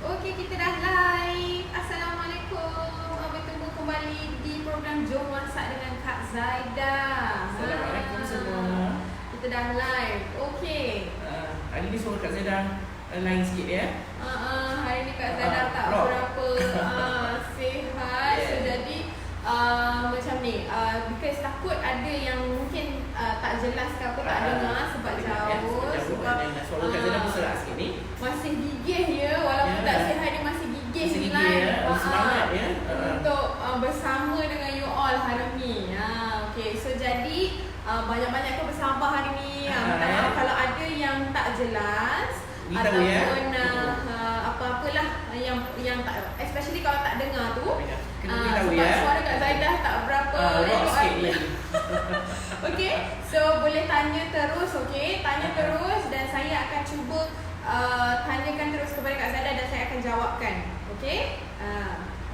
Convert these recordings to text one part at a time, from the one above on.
Okey, kita dah live. Assalamualaikum. Bertemu kembali di program Jom Masak dengan Kak Zaidah. Assalamualaikum semua. Kita dah live. Okey. Hari ni suara Kak Zaidah lain sikit ya. Hari ni Kak Zaidah tak rock. berapa sihat. Yeah. So jadi macam ni, because takut ada yang mungkin tak jelas ke apa, tak dengar sebab jauh. Sebab suara Kak Zaidah berserak sikit ni. masih gigih ya, walaupun tak sihat dia masih gigih Masih gigih live. ya, semangat ya. Untuk bersama dengan you all hari ni. Okay, so jadi banyak-banyak ke bersabar hari ni. Minta maaf kalau ada yang tak jelas Beritahu ya. ataupun apa-apalah yang tak, especially kalau tak dengar tu. Kena beritahu sebab ya. suara Kak Zaidah tak berapa Rock elok sikit hari. lagi. Okay, so boleh tanya terus, okay? Tanya terus dan saya akan cuba tanyakan terus kepada Kak Zaidah dan saya akan jawabkan. Okay?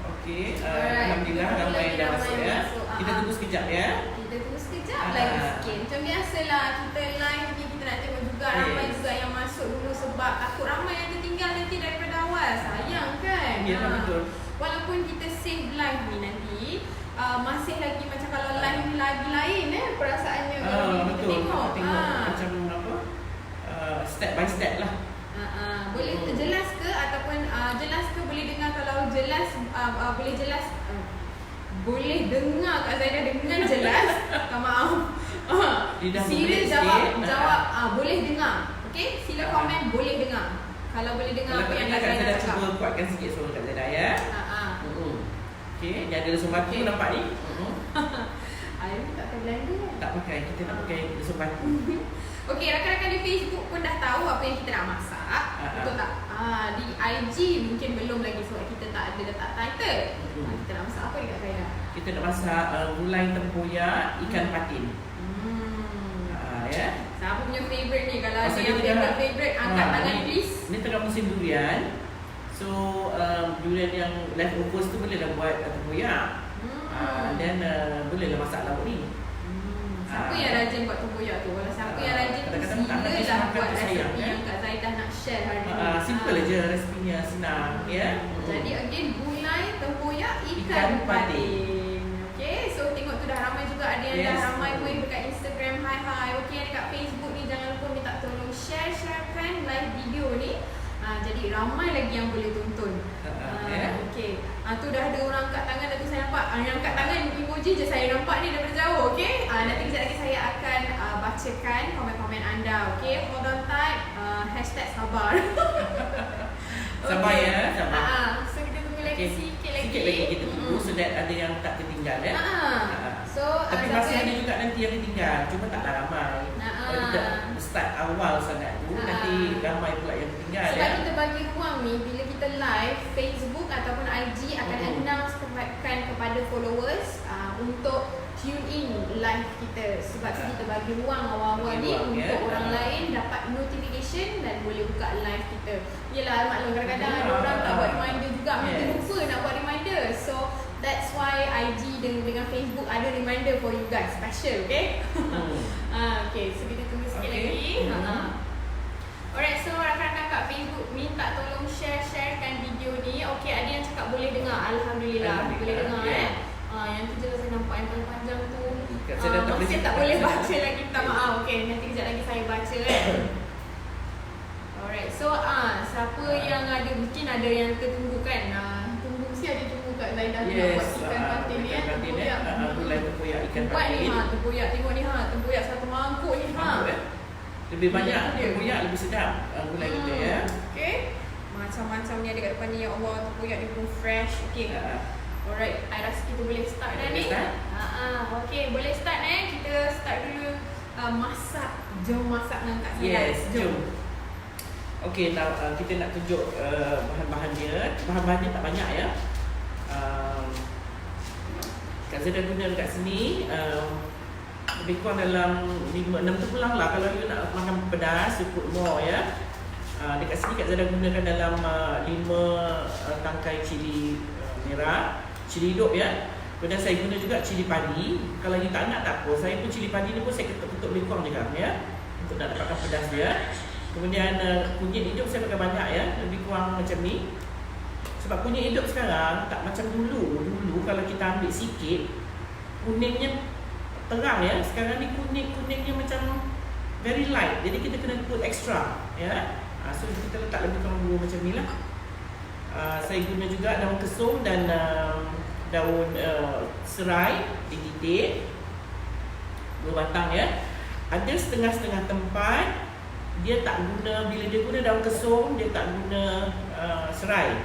Okey, Alright. alhamdulillah ramai yang dah masuk ya. Kita tunggu sekejap ya. Kita tunggu sekejap lagi sikit. Macam biasalah kita live ni, kita nak tengok juga ramai juga yang masuk dulu sebab takut ramai yang tertinggal nanti daripada awal. Sayang kan? Ya, betul. Walaupun kita save live ni nanti, masih lagi macam kalau live ni lagi lain perasaannya kalau kita Betul. tengok. Macam apa? Step by step lah. Boleh jelas ke ataupun jelas ke boleh dengar, kalau jelas boleh jelas boleh dengar Kak Zaidah dengan jelas. Maaf. Lidah Sila berbelit jawab sikit. boleh dengar. Okey, sila komen boleh dengar. Kalau boleh dengar Kalau apa tak yang dengar, Kak Kak Zaidah Zaidah cakap. cuba kuatkan sikit suara Kak Zaidah ya. Okey, ni ada lesung batu nampak ni. Air tak pakai blender kan? Tak pakai, kita nak pakai lesung batu. Okey, rakan-rakan di Facebook pun dah tahu apa yang kita nak masak. Betul tak? Di IG mungkin belum lagi sebab kita tak ada letak title. Kita nak masak apa ni Kak Zaidah? Kita nak masak gulai tempoyak ikan patin. Ya. Siapa punya favourite ni? Kalau ada Pasal yang dia tengah- favourite angkat tangan please. Ni tengah musim durian. So durian yang leftovers tu bolehlah buat tempoyak. Dan bolehlah masak lauk ni. Siapa yang rajin buat tempoyak tu? Kalau siapa yang rajin tu kadang-kadang tak habis silalah makan buat tu sayang, resepi ya. yang Kak Zaidah nak share hari ni. Simple aja resepinya, senang ya. Jadi again gulai tempoyak Ikan ikan patin. patin. Okay, so tengok tu dah ramai juga, ada yang dah Yes. ramai pun dekat Instagram hi. Okay, dekat Facebook ni jangan lupa minta tolong sharekan live video ni. Jadi ramai lagi yang boleh tonton. Okay. Tu dah ada orang angkat tangan dah tu saya nampak. Yang angkat tangan emoji je saya nampak ni daripada jauh. Okay. Nanti kejap lagi saya akan bacakan komen-komen anda. Okay. Hold on tight. Hashtag sabar. Sabar ya, sabar. So kita tunggu lagi sikit lagi. Sikit lagi kita tunggu so that ada yang tak tertinggal ya. So Tapi masih ada juga nanti yang tertinggal, cuma taklah ramai. Kalau kita start awal sangat tu, nanti ramai pula yang tertinggal sebab ya. kita bagi ruang ni, bila kita live Facebook ataupun IG akan announce kepada followers untuk tune in live kita. Sebab tu kita bagi ruang awal-awal Bagi ni ruang, untuk ya. orang lain dapat notification dan boleh buka live kita. Yelah maklum kadang-kadang ada orang tak buat reminder juga, mungkin Yes. lupa nak buat reminder. So that's why IG dengan Facebook ada reminder for you guys, special, okay? Okay, so kita tunggu sikit lagi. Alright, so rakan-rakan kat Facebook minta tolong sharekan video ni. Okay, ada yang cakap boleh dengar. Alhamdulillah, boleh dengar yang tu je saya nampak yang panjang tu. Saya dah Masih tak boleh baca lagi, minta maaf. Okay, nanti kejap lagi saya baca Alright, so siapa yang ada, mungkin ada yang tertunggu kan. Tunggu, mesti ada tunggu kat Zaidah nak buat ikan patin ni tempoyak. Gulai tempoyak ikan Buat ni patin. tempoyak, tengok ni tempoyak satu mangkuk ni Lebih banyak Itu dia. tempoyak lebih sedap gulai kita ya. Okay, macam-macam ni ada kat depan ni, ya Allah, tempoyak dia pun fresh. Okay, alright, I rasa kita boleh start dah ni. Boleh start? Okay, boleh start kita start dulu masak. Jom masak dengan Kak Zaidah. Yes, jom. Okey, now kita nak tunjuk bahan-bahan dia. Bahan-bahannya tak banyak ya. Kak Zaidah guna dekat sini lebih kurang dalam 5-6 tulang lah kalau you nak makan pedas, you put more ya. Dekat sini Kak Zaidah gunakan dalam 5 tangkai cili merah, cili hidup ya. Kemudian saya guna juga cili padi. Kalau you tak nak tak apa, saya pun cili padi ni pun saya ketuk-ketuk lebih kurang juga ya, untuk nak dapatkan pedas dia. Kemudian kunyit hidup saya pakai banyak ya, lebih kurang macam ni. Sebab kunyit hidup sekarang tak macam dulu. Dulu kalau kita ambil sikit, kuningnya terang ya. Sekarang ni kuningnya macam very light. Jadi kita kena put extra ya. So kita letak lebih kurang 2 macam ni lah. Saya guna juga daun kesum dan daun serai digitik 2 batang ya. Ada setengah-setengah tempat dia tak guna, bila dia guna daun kesum dia tak guna serai.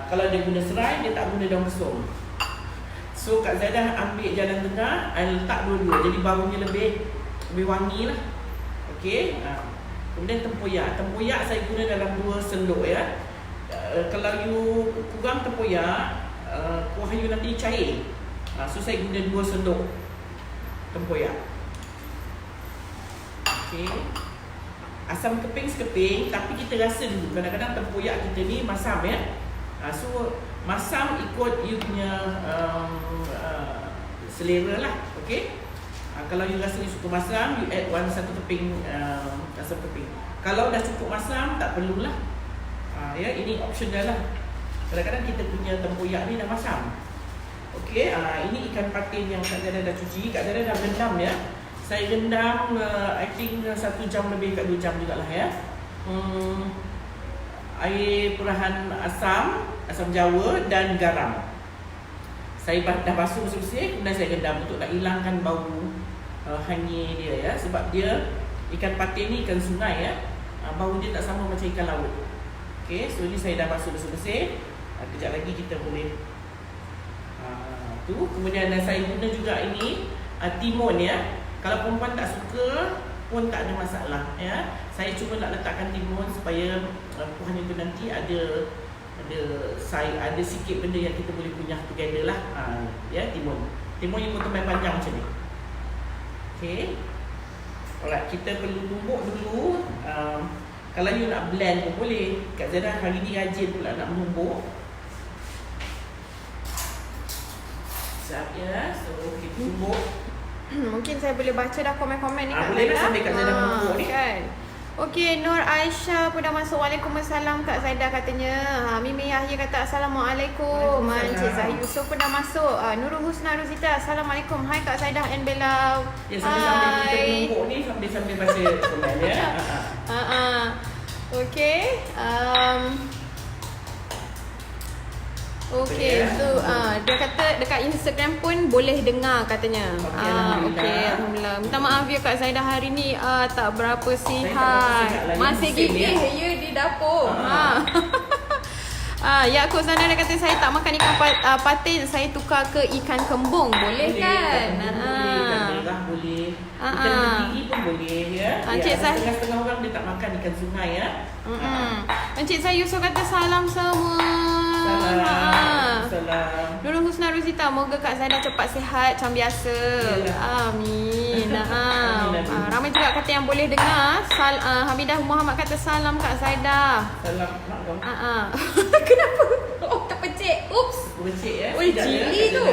Kalau dia guna serai dia tak guna daun kesum. So Kak Zaidah ambil jalan tengah, letak dua-dua jadi baunya lebih wangi lah. Okey. Kemudian tempoyak. Tempoyak saya guna dalam 2 sendok ya. Kalau you kurang tempoyak, kuah you nanti cair. So saya guna 2 sendok tempoyak. Okey. Asam keping sekeping, tapi kita rasa dulu kadang-kadang tempoyak kita ni masam ya. So masam ikut you punya selera lah. Okey. Kalau you rasa you suka masam, you add 1 keping asam keping. Kalau dah cukup masam, tak perlulah. Ya, ini optional lah. Kadang-kadang kita punya tempoyak ni dah masam. Okey, ini ikan patin yang Kak Zaidah dah cuci. Kak Zaidah dah rendam ya. Saya rendam I think 1 jam lebih kat 2 jam jugalah ya. Air perahan asam jawa dan garam. Saya dah basuh bersih-bersih, kemudian saya rendam untuk nak hilangkan bau hanyir dia ya. Sebab dia ikan patin ni ikan sungai ya. Bau dia tak sama macam ikan laut. Okey, so ni saya dah basuh bersih-bersih. Kejap lagi kita boleh kemudian saya guna juga ini timun ya. Kalau perempuan tak suka pun tak ada masalah ya. Saya cuma nak letakkan timun supaya kuahnya tu nanti ada sikit benda yang kita boleh kunyah together lah. Ya, timun yang potong panjang macam ni. Okey. Alright, kita perlu tumbuk dulu. Kalau you nak blend pun boleh. Kak Zaidah hari ni rajin pula nak menumbuk. Sekejap ya. So kita tumbuk. Mungkin saya boleh baca dah komen-komen ni Kak Boleh Zaidah. lah sambil Kak Zaidah menumbuk ni Kan. Okey, Nur Aisyah pun dah masuk. Waalaikumsalam Kak Zaidah katanya. Mimi Yahya kata Assalamualaikum. Encik Zahid Yusof pun dah masuk. Nurul Husna Rosita, Assalamualaikum. Hai Kak Zaidah and Bella. Ya, sambil-sambil kita menumbuk ni sambil baca komen ya. Okey. Okey, so dia kata dekat Instagram pun boleh dengar katanya. Okey, alhamdulillah. Minta maaf ya Kak Zaidah hari ni tak berapa sihat. Masih gigih ya di dapur. Yaakob Zana dia kata saya tak makan ikan patin, saya tukar ke ikan kembung. Boleh kan? Ikan merah boleh. Ikan berdiri pun boleh ya. Setengah-setengah orang dia tak makan ikan sungai ya. Encik saya Yusof kata salam semua. Salam. Nurul Husna Rosita, moga Kak Zaidah cepat sihat macam biasa. Amin. Ramai juga kata yang boleh dengar. Hamidah Muhammad kata salam Kak Zaidah. Salam mak kau. Kenapa? Oh, terpecik. Oops. Terpecik ya. Oi, cili tu.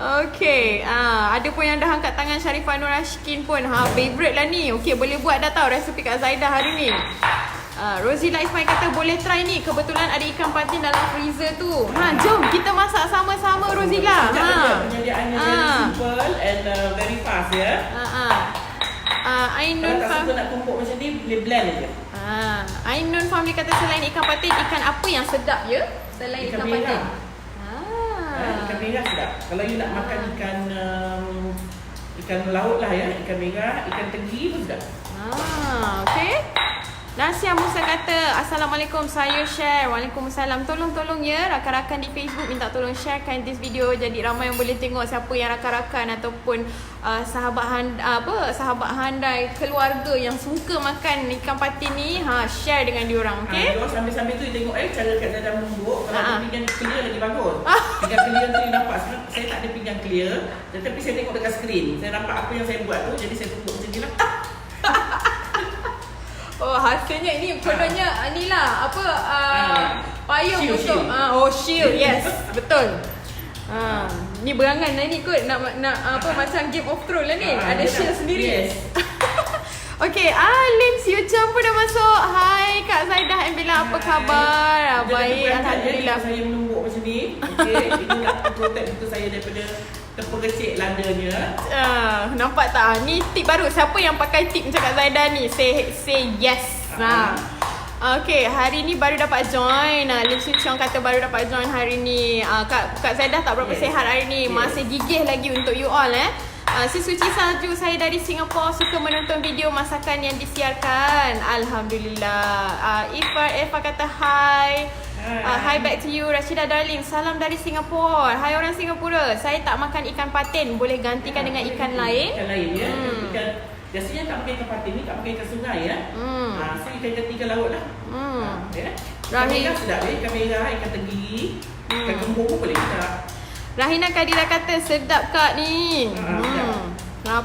Okey, ada pun yang dah angkat tangan. Sharifah Nur Ashkin pun favorite lah ni. Okey, boleh buat dah tahu resepi Kak Zaidah hari ni. Rozila Ismail kata boleh try ni. Kebetulan ada ikan patin dalam freezer tu. Jom kita masak sama-sama Rozila. Penyediaannya very simple and very fast ya. Ainun Kalau tak suka nak tumpuk macam ni, boleh blend je. Ainun Family kata selain ikan patin, ikan apa yang sedap ya? Selain ikan patin. Ikan merah sedap. Kalau you nak makan ikan laut lah ya, ikan merah, ikan tegi pun sedap. Okey. Nasia Musa kata Assalamualaikum, saya share. Waalaikumsalam. Tolong ya rakan-rakan di Facebook minta tolong sharekan this video jadi ramai yang boleh tengok siapa yang rakan-rakan ataupun sahabat handai keluarga yang suka makan ikan patin ni. Share dengan diorang, okey? Sambil-sambil tu tengok cara Kak Zaidah menumbuk. Kalau pinggan clear lagi bagus. Pinggan clear tu nampak. Sebenarnya saya tak ada pinggan clear, tetapi saya tengok dekat skrin. Saya nampak apa yang saya buat tu, jadi saya tumbuk macam ni lah. Oh, hasilnya ini kononnya inilah apa payung shield, untuk shield. Yes, betul. Ni berangan lah ni kot nak apa macam Game of Thrones lah ni. Ada shield sendiri. Yes. Okay, Lim Siu Cheng pun dah masuk. Hai Kak Zaidah and Bella, apa khabar? Baik, Alhamdulillah. Saya menumbuk macam ni. Okay, ini nak protect betul saya daripada terpercik landanya. Nampak tak? Ni tip baru. Siapa yang pakai tip macam Kak Zaidah ni? Say yes. Okay, hari ni baru dapat join. Lim Siu Cheng kata baru dapat join hari ni. Kak Zaidah tak berapa sihat hari ni. Masih gigih lagi untuk you all si Suci Salju, saya dari Singapura, suka menonton video masakan yang disiarkan. Alhamdulillah. Eva kata hi. Hi back to you. Rashidah darling, salam dari Singapura. Hai orang Singapura, saya tak makan ikan patin, boleh gantikan dengan ikan lain? Ikan lain ya. Ikan, biasanya tak pakai ikan patin ni, tak pakai ikan sungai ya. So ikan ganti ikan laut lah. Ikan merah sedap ya, ikan merah, ikan tenggiri, ikan kembung pun boleh tak. Rahina Kadira kata sedap Kak ni.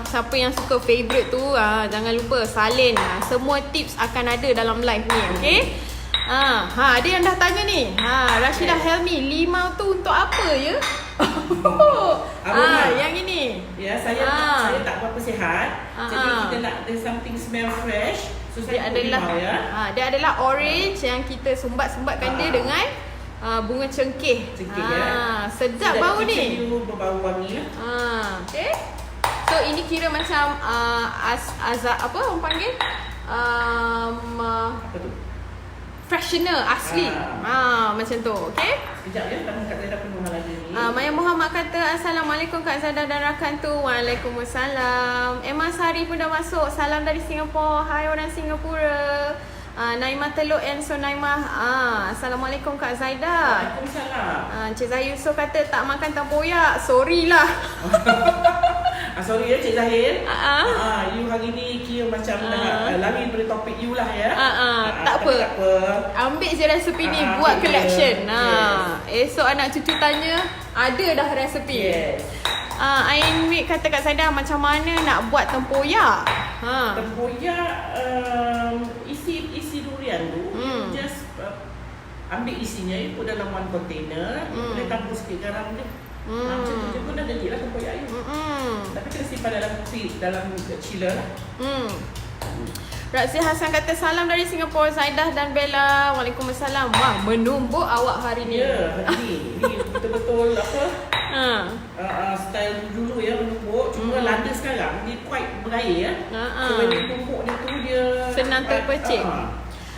Siapa yang suka favourite tu, jangan lupa salin. Semua tips akan ada dalam live ni, okey? Ada yang dah tanya ni. Rashidah Helmi, limau tu untuk apa ya? Yang ini. Ya, saya tak berapa sihat. Jadi kita nak ada something smell fresh. So dia adalah limau, ya. Dia adalah orange yang kita sumbat-sumbatkan dia dengan bunga cengkeh. Sedap bau ni. Berbau wangi lah. Okay. So ini kira macam apa orang panggil? Apa tu? Freshener asli. Macam tu. Okay. Sekejap ya, tangan Kak Zaidah penuh lagi ni. Maya Muhammad kata Assalamualaikum Kak Zaidah dan rakan tu. Waalaikumsalam. Emma Sari pun dah masuk. Salam dari Singapura. Hai orang Singapura. Naimah Teluk and so Naimah. Assalamualaikum Kak Zaidah. Waalaikumsalam. Cik Zahir Yusof kata tak makan tempoyak. Sorry lah. Sorry ya Cik Zahir. You hari ni kira macam lari daripada topik you lah ya. Tak apa. Ambil je resepi ni, buat collection. Esok anak cucu tanya, ada dah resepi. Ain Wik kata Kak Zaidah, macam mana nak buat tempoyak? Tempoyak isi durian tu just ambil isinya, put dalam one container, boleh tampur sikit garam dia. Macam tu je pun dah jadilah tempoyak you. Tapi kena simpan dalam dalam chiller lah. Razi Hassan kata salam dari Singapura, Zaidah dan Bella. Waalaikumsalam. Wah, menumbuk awak hari ni. Ya, hari ni betul-betul apa? Style dulu ya, menumbuk. Cuma lada sekarang dia quite berair ya. So when dia tumbuk dia tu dia senang terpercik.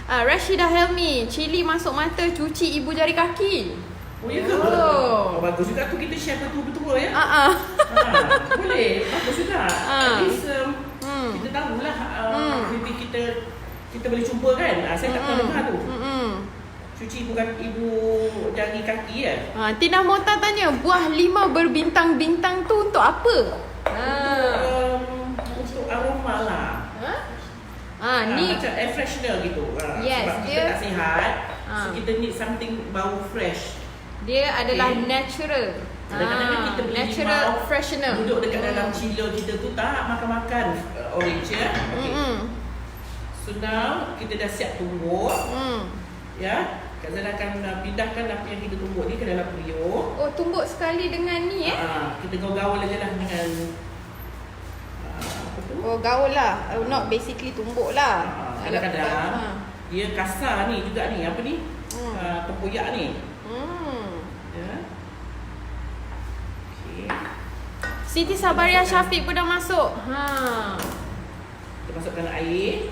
Rashidah Helmi, cili masuk mata, cuci ibu jari kaki. Oh ya ke? Bagus juga tu, kita share betul-betul ya. Boleh, bagus juga. At least kita tahulah maybe kita boleh cuba kan. Saya tak pernah dengar tu. Cuci ibu jari kaki ya. Tina Mota tanya, buah limau berbintang-bintang tu untuk apa? Untuk aroma lah. Ni macam air freshener gitu. Yes, sebab kita tak sihat, so kita need something bau fresh. Dia adalah natural. Kadang-kadang kita beli natural limau, freshener. duduk dekat dalam chiller kita tu tak makan-makan orange ya. So now kita dah siap tumbuk. Ya, Kak Zaidah akan pindahkan apa yang kita tumbuk ni ke dalam periuk. Oh, tumbuk sekali dengan ni kita gaul aja lah dengan apa tu? Oh, gaul lah. Not basically tumbuk lah. Kadang-kadang dia kasar ni juga ni. Apa ni? Tempoyak ni. Ya. Okey. Siti Sabaria Syafiq pun dah masuk. Kita masukkan air.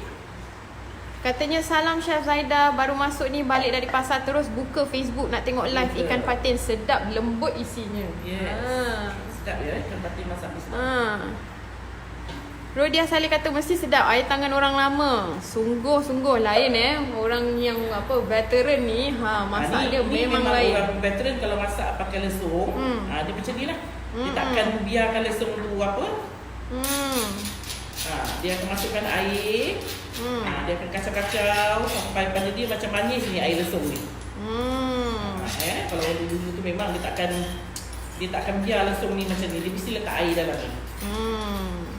Katanya salam Chef Zaidah, baru masuk ni, balik dari pasar terus buka Facebook nak tengok live ikan patin, sedap lembut isinya. Yes. Sedap ya ikan patin masak ni. Rodia Salih kata mesti sedap air tangan orang lama. Sungguh-sungguh lain orang yang veteran ni masak dia memang lain. Orang veteran kalau masak pakai lesung, dia macam ni lah. Dia takkan biarkan lesung tu apa. Dia akan masukkan air. Dia akan kacau-kacau sampai pada dia macam manis ni air lesung ni. Kalau dulu tu memang dia takkan biar lesung ni macam ni. Dia mesti letak air dalam ni.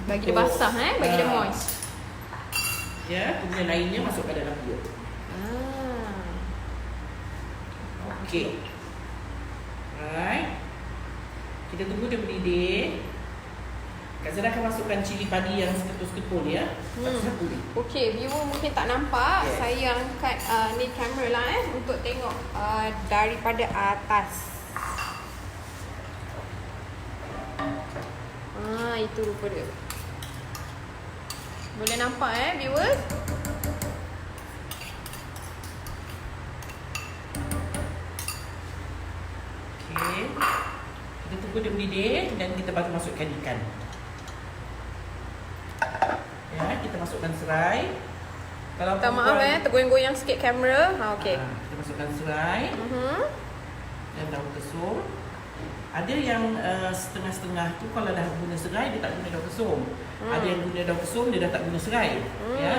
Bagi dia basah bagi dia moist. Ya, kemudian lainnya masukkan dalam periuk. Okey. Alright. Kita tunggu dia mendidih. Kak Zara akan masukkan cili padi yang sekepul-sekepul ni ya. Satu-satu ni. Okey, viewer mungkin tak nampak. Yes. Saya angkat ni kamera lah untuk tengok daripada atas. Itu rupa dia. Boleh nampak viewers? Okey. Kita tunggu dia mendidih dan kita baru masukkan ikan. Ya, kita masukkan serai. Kalau Tak maaf tergoyang-goyang sikit kamera. Okey. Kita masukkan serai dan daun kesum. Ada yang setengah-setengah tu kalau dah guna serai dia tak guna daun kesum. Ada yang guna daun kesum dia dah tak guna serai. Ya.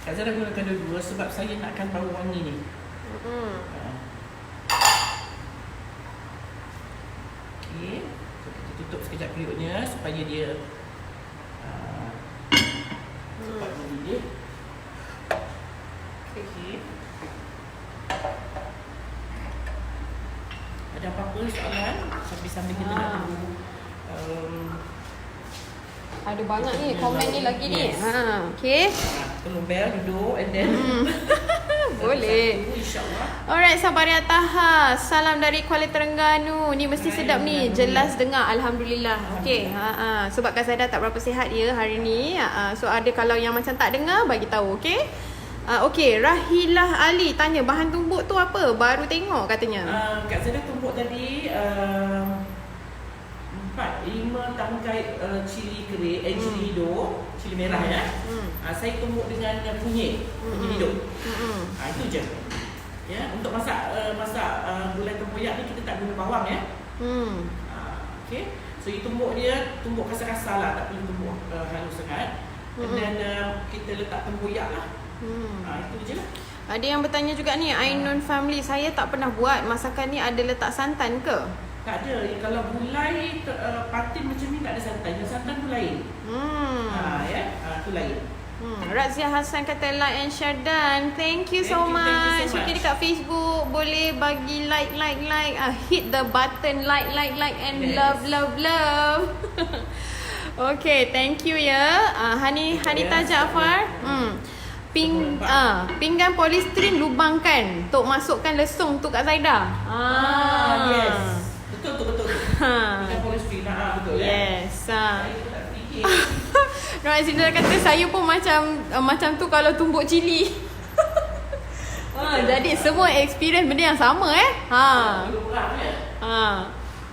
Kak Zara gunakan dua-dua sebab saya nakkan bau wangi ni. Okey. So, kita tutup sekejap periuknya supaya dia cepat mendidih. Okey. Ada apa-apa soalan? Sambil-sambil kita nak tunggu. Ada banyak ni komen ni lagi ni. Yes. Okey. Tolong bel duduk and then boleh. InsyaAllah. Alright, Sabaria Taha. Salam dari Kuala Terengganu. Ni mesti sedap ni. Jelas dengar. Alhamdulillah. Okey. Sebab Kak Zada tak berapa sihat ya hari ni. So ada kalau yang macam tak dengar bagi tahu, okey? Okey, Rahilah Ali tanya bahan tumbuk tu apa? Baru tengok katanya. Kak Zada tumbuk tadi 4-5 tangkai cili kering, cili hidung, cili merah ya. Saya tumbuk dengan kunyit hidup. Itu je. Ya, untuk masak gulai tempoyak ni kita tak guna bawang ya. Okey. So tumbuk dia, tumbuk kasar-kasar lah, tak perlu tumbuk halus sangat. Dan kita letak tempoyak lah. Itu je lah. Ada yang bertanya juga ni, Ainun family, saya tak pernah buat masakan ni, ada letak santan ke? Tak ada. Kalau gulai patin macam ni tak ada santan. Yang santan tu lain. Tu lain. Razia Hassan kata like and share dan thank you so much. Okay, dekat Facebook boleh bagi like. Hit the button like and yes. love. Okay, thank you ya. Hanita Jaafar. Pinggan polistrin lubangkan untuk masukkan lesung tu Kak Zaida. Yes. Betul. Pinggan polistrin betul yes. Saya tak fikir. Right, Zindra kata saya pun macam tu kalau tumbuk cili. Jadi semua experience benda yang sama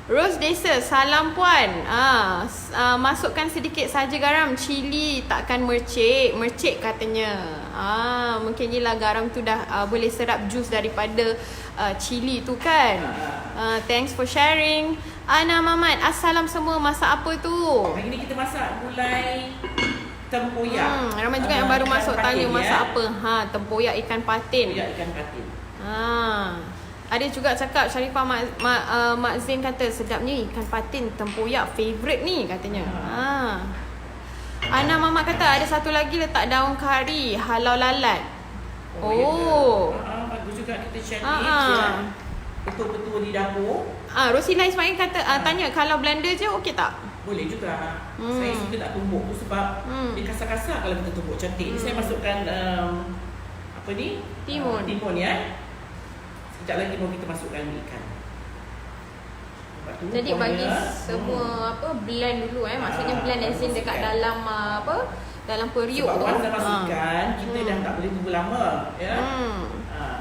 Rose Desa, salam puan. Masukkan sedikit saja garam, cili takkan mercik katanya. Mungkin yelah garam tu dah boleh serap jus daripada cili tu kan. Thanks for sharing. Ana Mamat, assalam semua, masak apa tu? Hari ni kita masak gulai tempoyak. Ramai juga yang baru masuk tanya masak apa. Tempoyak ikan patin. Tempoyak ikan patin. Ada juga cakap Sharifah Mak Zain kata sedapnya ikan patin tempoyak favourite ni katanya. Ana Mamat kata ada satu lagi letak daun kari halau lalat. Bagus juga kita share ni. Betul-betul di dapur. Rosila Ismail kata tanya kalau blender je okey tak? Boleh juga. Saya suka tak tumbuk tu sebab dia kasar-kasar kalau kita tumbuk cantik. Ni saya masukkan apa ni? Timun ya. Sekejap lagi mau kita masukkan ikan. Jadi bagi semua blend dulu maksudnya blend as in dekat dalam dalam periuk tu. Sebab once dah masuk ikan, kita dah tak boleh tunggu lama ya.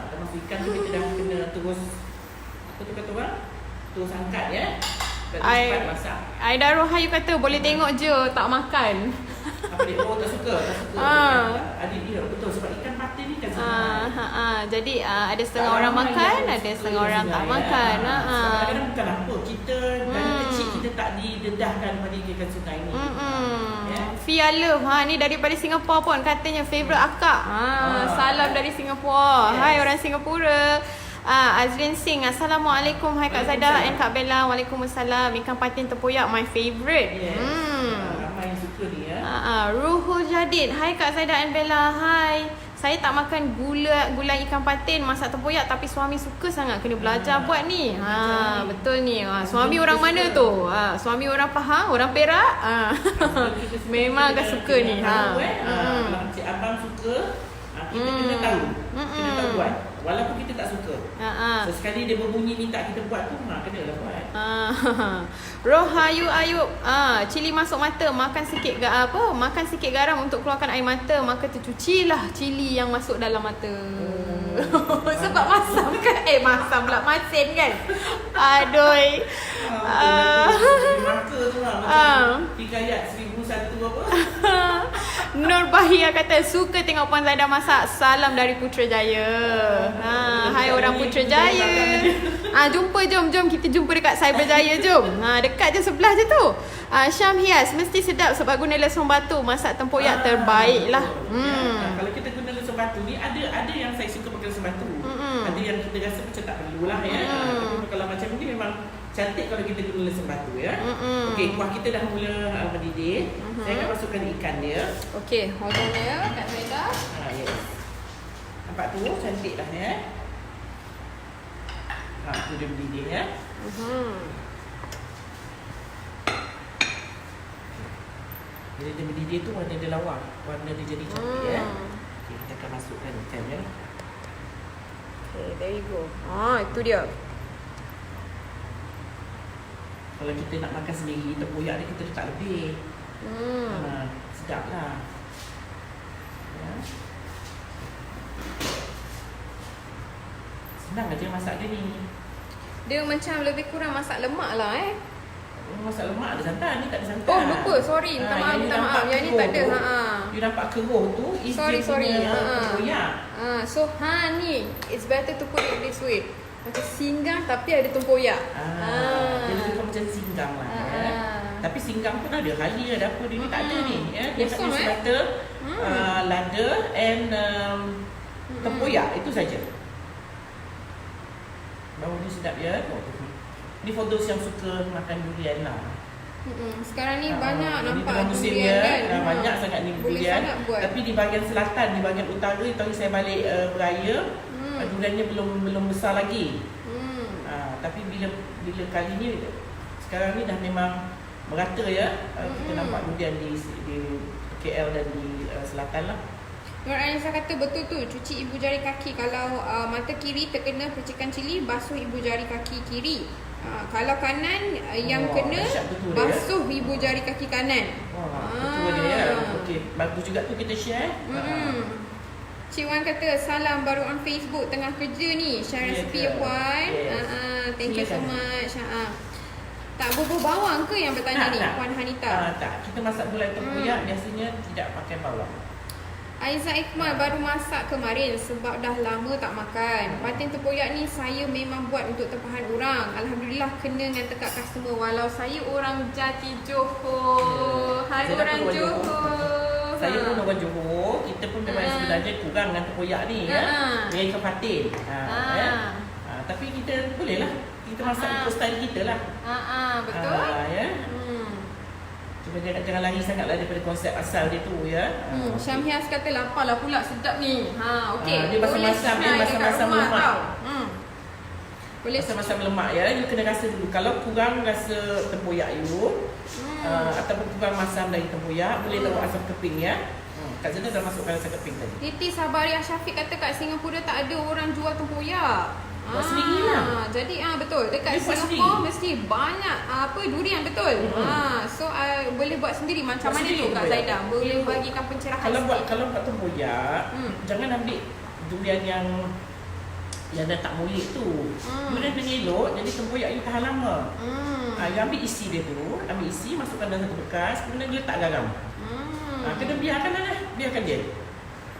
Dah masuk ikan tu kita dah kena terus kata orang terus angkat ya. Dan cepat masak. Aida Rohayu kata boleh tengok je tak makan. Apa dia tak suka. Adik dia betul sebab ikan patin ni kan jadi ada setengah orang makan, ada setengah orang tak makan. Kadang-kadang bukan apa kita dari kecil kita tak didedahkan pada ikan sungai ni. Fia Love ni daripada Singapura pun katanya favourite akak. Salam dari Singapura. Hai orang Singapura. Azrin Singh, Assalamualaikum. Hai Kak Zaida and Kak Bella. Waalaikumsalam. Ikan patin tempoyak my favourite. Ramai yang suka ni ya. Ruhul Jadid. Hai Kak Zaida and Bella. Hai. Saya tak makan gulai ikan patin masak tempoyak, tapi suami suka sangat. Kena belajar buat ni. Betul ni. Suami orang mana tu? Suami orang Pahang, orang Perak. Memang agak suka ni. Kalau Cik Abang suka, kita kena tahu. Kena tahu buat. Walaupun kita tak suka. Sesekali dia berbunyi minta kita buat tu, kenalah buat. Rohayu Ayub, cili masuk mata, makan sikit garam untuk keluarkan air mata, maka tercucilah cili yang masuk dalam mata. Sebab masam kan? Masam pula, masin kan? Aduh. Maka tu lah macam hikayat 1001 apa. Nur Bahia kata suka tengok Puan Zaida masak. Salam dari Putrajaya. Hai orang Putrajaya. Jom kita jumpa dekat Cyberjaya, jom. Dekat je, sebelah je tu. Syam Hias, mesti sedap sebab guna lesung batu. Masak tempoyak terbaik lah. Kalau kita guna lesung batu ni, ada yang saya suka pakai lesung batu. Ada yang kita rasa macam tak perlu lah ya. Tapi kalau macam ni memang cantik kalau kita guna lesung batu ya. Okey, kuah kita dah mula mendidih. Saya akan masukkan ikan dia. Okey, hold on ya Kak Zaida. Yes. Nampak tu cantik dah ya. Tu dia mendidih ya. Bila dia mendidih tu warna dia lawa, warna dia jadi cantik ya. Okey, kita akan masukkan ikan ya. Okay, there you go. Itu dia. Kalau kita nak makan sendiri, tempoyak ni kita letak lebih. Sedap lah. Ya. Senang aja masak dia ni. Dia macam lebih kurang masak lemak lah Masak lemak ada santan, ni tak ada santan. Lupa, sorry. Minta maaf. Yang ni tak ada. You nampak keruh tu, is sorry. tempoyak. So, ni, it's better to put it this way. Macam singgang tapi ada tempoyak. Dia lebih macam singgang lah. Tapi singgang pun ada, halia ada apa, dia ni tak ada ni. Dia tak ada butter, lada and tempoyak, itu saja. Bau ni sedap ya. Ni for those yang suka makan durian lah. Sekarang ni banyak nampak musim durian ya, kan. banyak sangat ni durian. Tapi di bahagian selatan, di bahagian utara, tadi saya balik beraya, duriannya belum besar lagi. Tapi bila kali ni, sekarang ni dah memang merata ya. Kita nampak durian di KL dan di selatan lah. Nur Anissa kata betul tu, cuci ibu jari kaki. Kalau mata kiri terkena percikan cili, basuh ibu jari kaki kiri. Kalau kanan yang kena, basuh ibu jari kaki kanan. Betul dia ya. Okey, bagus juga tu kita share. Cik Wan kata salam baru on Facebook, tengah kerja ni. Share resipi ya Puan. Thank you so much. Tak bubuh bawang ke yang bertanya ni Puan Hanita? Tak, kita masak gulai tempoyak biasanya tidak pakai bawang. Aizah Iqmal baru masak kemarin sebab dah lama tak makan. Patin tempoyak ni saya memang buat untuk tempahan orang. Alhamdulillah kena dengan tekak customer walau saya orang Jati Johor. Hai orang Johor. Saya pun orang Johor. Kita pun memang sebenarnya kurang dengan tempoyak ni ya. Dengan ikan patin. Tapi kita boleh lah. Kita masak ikut style kita lah. Betul. Ya. Cuma jangan lari sangatlah daripada konsep asal dia tu ya. Syamhias kata lapar lah pula, sedap ni. Okey. Dia masam-masam lemak. Boleh masam-masam lemak ya. You kena rasa dulu. Kalau kurang rasa tempoyak you ataupun kurang masam dari tempoyak, boleh taruh asam keping ya. Kak Zena dah masukkan asam keping tadi. Titi Sabaria Syafiq kata kat Singapura tak ada orang jual tempoyak. Buat sendirilah. Jadi betul dekat Singapura mesti banyak durian betul. So boleh buat sendiri macam mana tu Kak Zaida? Boleh bagikan pencerahan. Kalau buat tempoyak, jangan ambil durian yang dah tak molek tu. Durian dia elok, jadi tempoyak you tahan lama. You ambil isi dia tu, masukkan dalam satu bekas, kemudian dia letak garam. Kena biarkan dia.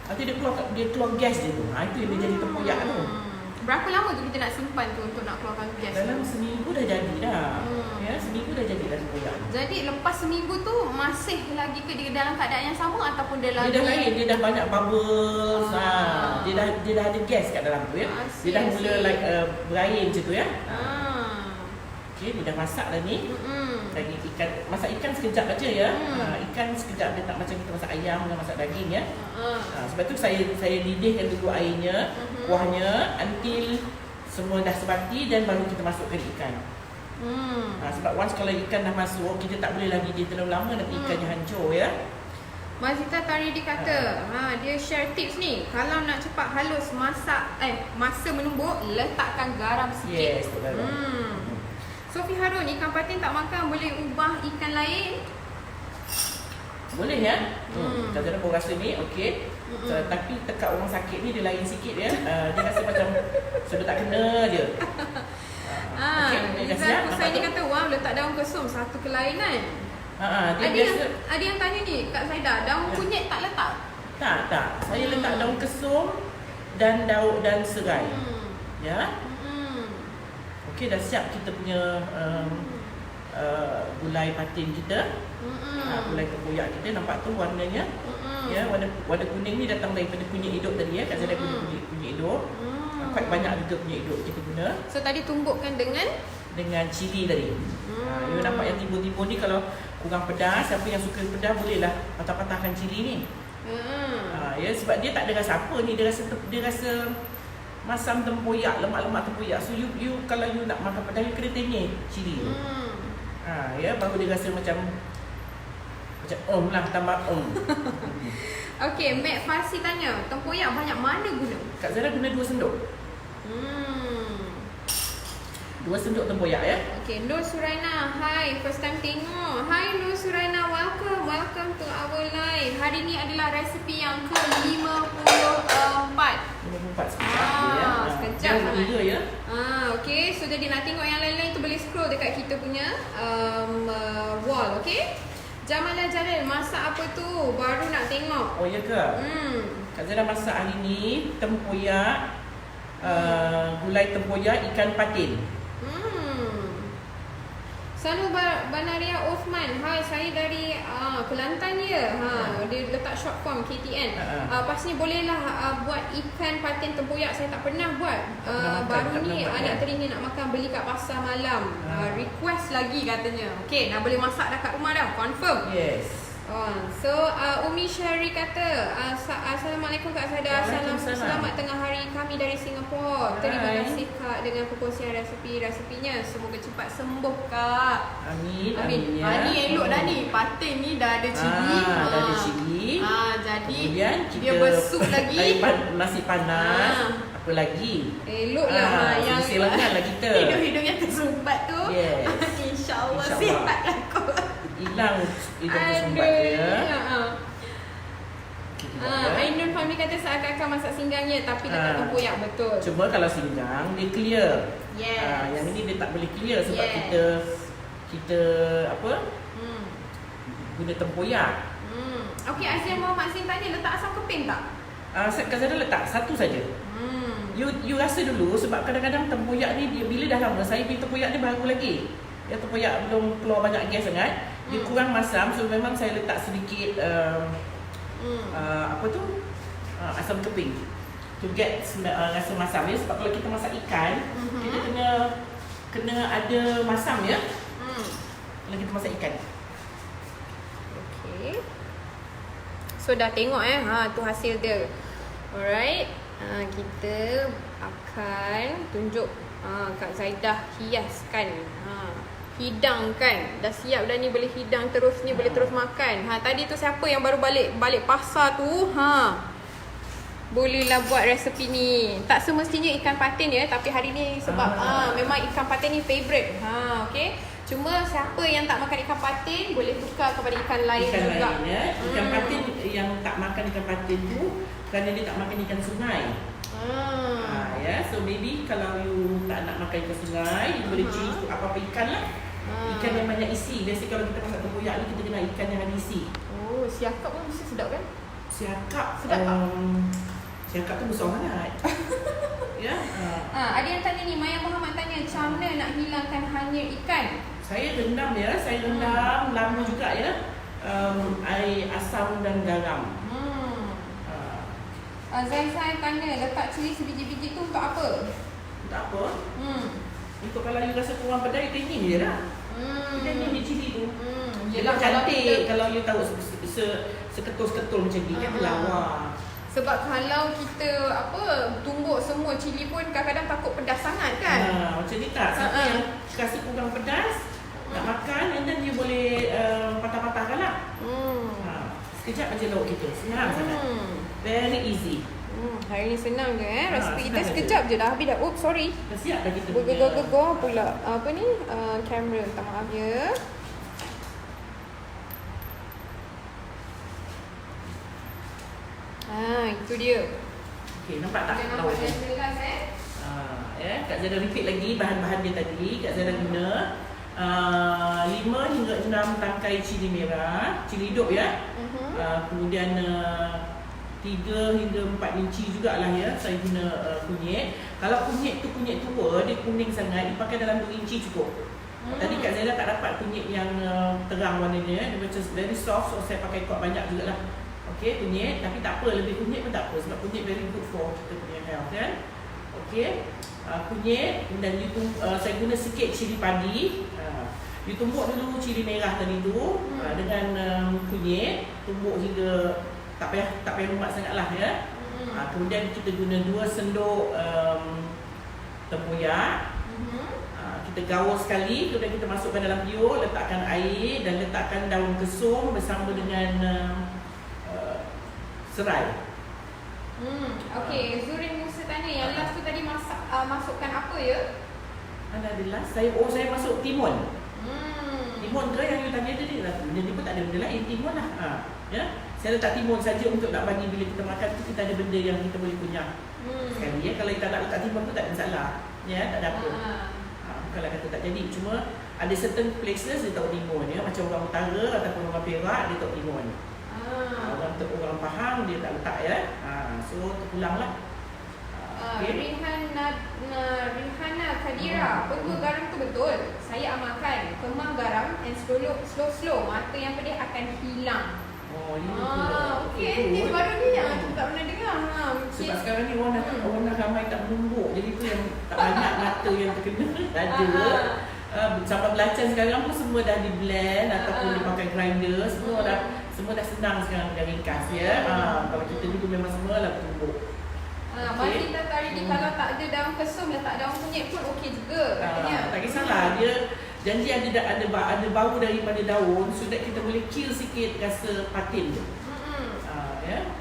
Nanti dia keluar gas dia tu. Itu yang dia jadi tempoyak tu. Berapa lama tu kita nak simpan tu untuk nak keluarkan gas? Dalam seminggu dah jadi dah. Ya, seminggu dah jadi dah tempoyak. Jadi lepas seminggu tu masih lagi ke dia dalam keadaan yang sama ataupun dia lagi? Dia dah lain, dia dah banyak bubbles. Dia dah ada gas kat dalam tu ya. Dia dah mula like berair macam tu ya. Okey, dia dah masak dah ni. Lagi ikan, masak ikan sekejap aja ya. Ikan sekejap, dia tak macam kita masak ayam dan masak daging ya. Sebab tu saya didihkan dulu airnya, kuahnya until semua dah sebati dan baru kita masukkan ikan. Sebab once kalau ikan dah masuk, kita tak boleh lagi dia terlalu lama, nanti ikannya hancur ya. Mazita tadi dia kata, dia share tips ni. Kalau nak cepat halus masa menumbuk, letakkan garam sikit. Yes, betul. Sofi Harun, ikan patin tak makan, boleh ubah ikan lain? Boleh ya. Kadang-kadang pun rasa ni okey. Tapi tekak orang sakit ni dia lain sikit ya. Dia rasa macam sudah tak kena je. Liza Husaini kata, wow, letak daun kesum, satu kelainan. Ada yang tanya ni, Kak Zaidah, daun kunyit tak letak? Tak. Saya letak daun kesum dan serai. Ya. Okey, dah siap kita punya gulai patin kita. Gulai tempoyak kita, nampak tu warnanya. Ya, warna kuning ni datang daripada kunyit hidup tadi ya. Kat sana kunyit hidup. Quite banyak juga kunyit hidup kita guna. So tadi tumbukkan dengan cili tadi. You nampak yang timbul-timbul ni, kalau kurang pedas, siapa yang suka pedas bolehlah patah-patahkan cili ni. Ya, sebab dia tak ada rasa apa ni, dia rasa masam tempoyak, lemak-lemak tempoyak. So you kalau you nak makan pedas, you kena tenyih cili tu. Ya, baru dia rasa macam lah, tambah Okey, Mac Farsi tanya, tempoyak banyak mana guna? Kak Zara guna 2 sendok. 2 sendok tempoyak ya. Okay, Nur Suraina, hi, first time tengok. Hi Nur Suraina, welcome to our live. Hari ni adalah resipi yang ke-54. 54 sekejap ya. Sekejap sangat. Ya. Okay, so jadi nak tengok yang lain-lain tu boleh scroll dekat kita punya wall, okay? Jamala Jalil, masak apa tu? Baru nak tengok. Oh ya ke? Kak Zara masak hari ni tempoyak, gulai tempoyak ikan patin. Sanu Banaria Osman, hai, saya dari Kelantan ya. Dia letak short form KTN. Pas ni bolehlah buat ikan patin tempoyak, saya tak pernah buat. Baru ni anak teri ni nak makan, beli kat pasar malam. Request lagi katanya. Okey, dah boleh masak dah kat rumah dah, confirm. Yes. So Umi Syari kata, Assalamualaikum Kak Zaidah. Selamat tengah hari kami dari Singapura. Terima kasih Kak dengan perkongsian resepinya. Semoga cepat sembuh Kak. Amin. Ya. Ni elok dah ni. Patin ni dah ada cili. Dah ada cili. Jadi kemudian dia bersup lagi. Nasi panas. Apa lagi? Elok lah. Yang silakan lah kita. Hidup-hidup yang tersumbat tu. Yes. InsyaAllah sihat lah kot. Hilang hidup tersumbat dia. Ainun Fahmi kata seakan-akan masak singgangnya tapi letak tempoyak, betul. Cuma kalau singgang dia clear. Yes. Yang ini dia tak boleh clear sebab kita apa? Guna tempoyak. Okey, Azian Muhammad Sin tanya, letak asam keping tak? Kak Zara letak satu saja. You rasa dulu, sebab kadang-kadang tempoyak ni dia bila dah lama, saya beli tempoyak ni baru lagi. Ya, tempoyak belum keluar banyak gas sangat. Dia kurang masam, so memang saya letak sedikit apa tu? Asam keping. To get rasa masam ya. Sebab kalau kita masak ikan, kita kena ada masam ya. Kalau kita masak ikan. Okay. So dah tengok tu hasil dia. Alright. Kita akan tunjuk Kak Zaidah hiaskan. Hidangkan. Dah siap dah ni, boleh hidang terus ni, boleh terus makan. Tadi tu siapa yang baru balik pasar tu, bolehlah buat resepi ni. Tak semestinya ikan patin ya, tapi hari ni sebab memang ikan patin ni favourite. Okey. Cuma siapa yang tak makan ikan patin boleh tukar kepada ikan lain juga. Ikan patin yang tak makan ikan patin tu kerana dia tak makan ikan sungai. Ya, so maybe kalau you tak nak makan ikan sungai, you boleh choose apa-apa ikan lah. Ikan yang banyak isi. Biasa kalau kita masak tempoyak ni, kita kena ikan yang ada isi. Oh, siakap pun mesti sedap kan? Siakap sedap tak? Siakap tu besar sangat. Ya. Ada yang tanya ni, Maya Muhammad tanya, macam mana nak hilangkan hanyir ikan? Saya rendam ya, lama juga ya. Air asam dan garam. Zain tanya, letak cili sebiji-biji tu untuk apa? Untuk apa? Untuk kalau you rasa kurang pedas, you tanyin je lah. Kita ni cili tu. Yelah, cantik kalau you tahu seketul-seketul macam ni kan lawa. Sebab kalau kita tumbuk semua cili pun kadang-kadang takut pedas sangat kan. Macam ni tak. Siapa yang rasa kurang pedas nak makan, and then you boleh patah-patahkan lah. Sekejap aja lauk kita. Senang sangat. Very easy. Hari ni senang je resipi kita sekejap je dah habis dah. Oops, sorry. Dah siap dah kita Gegor pula kamera, minta maaf ya. Itu dia. Okey, nampak tak? Nampak dah jelas Kak Zara repeat lagi bahan-bahan dia tadi. Kak Zara guna 5 hingga 6 tangkai cili merah, cili hidup ya. Kemudian 3 hingga 4 inci jugalah ya. Saya guna kunyit. Kalau kunyit tu kunyit tua, dia kuning sangat, dipakai dalam 2 inci cukup. Tadi Kak Zara tak dapat kunyit yang terang warnanya, dia macam very soft, so saya pakai kuat banyak jugalah. Okey, kunyit, tapi tak apa, lebih kunyit pun tak apa sebab kunyit very good for kita punya health kan. Okey, kunyit dan saya guna sikit cili padi. You tumbuk dulu cili merah tadi tu dengan kunyit, tumbuk hingga tak payah lumat sangatlah ya. Kemudian kita guna 2 sendok tempoyak. Kita gaul sekali, kemudian kita masukkan dalam biur, letakkan air dan letakkan daun kesum bersama dengan serai. Okey, Zurin Musa tanya yang last tu tadi masukkan apa ya? Ada last saya masuk timun. Timun ke yang you tanya tadi lah. Jadi pun tak ada benda lain, timun lah. Ya. Saya letak timun saja untuk nak bagi bila kita makan tu kita ada benda yang kita boleh kunyah. Sekali ya, kalau kita tak letak timun tu tak ada masalah. Ya, tak ada apa. Kalau kata tak jadi, cuma ada certain places dia tahu timun ya, macam orang utara ataupun orang Perak dia tahu timun. Orang Pahang dia tak letak ya. So terpulanglah. Rihana Kadira, betul garam tu betul. Saya amalkan. Kemah garam and slow mata yang pedih akan hilang. Okey, ni baru ni yang aku tak pernah dengar. Sebab sekarang ni orang dah ramai tak menumbuk, jadi tu yang tak banyak mata yang terkena. Ada. Sambal belacan sekarang pun semua dah di blend ataupun dipakai grinder, semua dah senang sekarang, dah ringkas ya. Kalau kita dulu memang semua lah bertumbuk. Mari kita tarik ni kalau tak ada daun kesum, letak daun kunyit pun okey juga katanya. Tak kisahlah, dia janji ada bau daripada daun, so that kita boleh kill sikit rasa patin tu. Ya.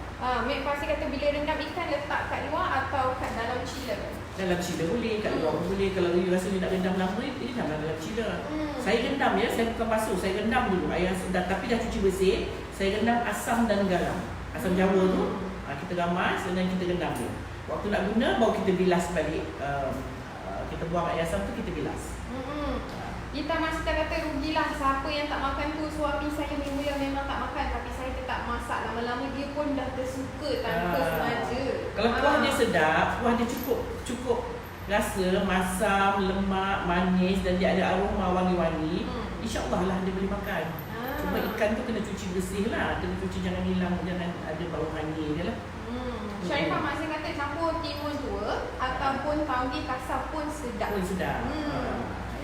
Mek Fasi kata bila rendam ikan letak kat luar atau kat dalam chiller? Dalam chiller boleh, kat luar pun boleh. Kalau you rasa you nak rendam lama, ini dalam chiller. Saya rendam ya, saya bukan basuh, saya rendam dulu air tapi dah cuci bersih. Saya rendam asam dan garam. Asam Jawa tu kita ramas dan kita rendam dia. Waktu nak guna baru kita bilas balik. Kita buang air asam tu, kita bilas. Kita masih kata rugilah siapa yang tak makan tu. Suami saya mula memang tak makan, tapi saya tetap masak. Lama-lama dia pun dah tersuka tanpa sengaja. Kalau kuah dia sedap, kuah dia cukup rasa, masam, lemak, manis dan dia ada aroma wangi-wangi, InsyaAllah lah dia boleh makan. Cuma ikan tu kena cuci bersih lah. Kena cuci, jangan hilang, jangan ada bau hangi dia lah. Syarifah Maksin kata campur timun tua ataupun tauge kasar pun sedap.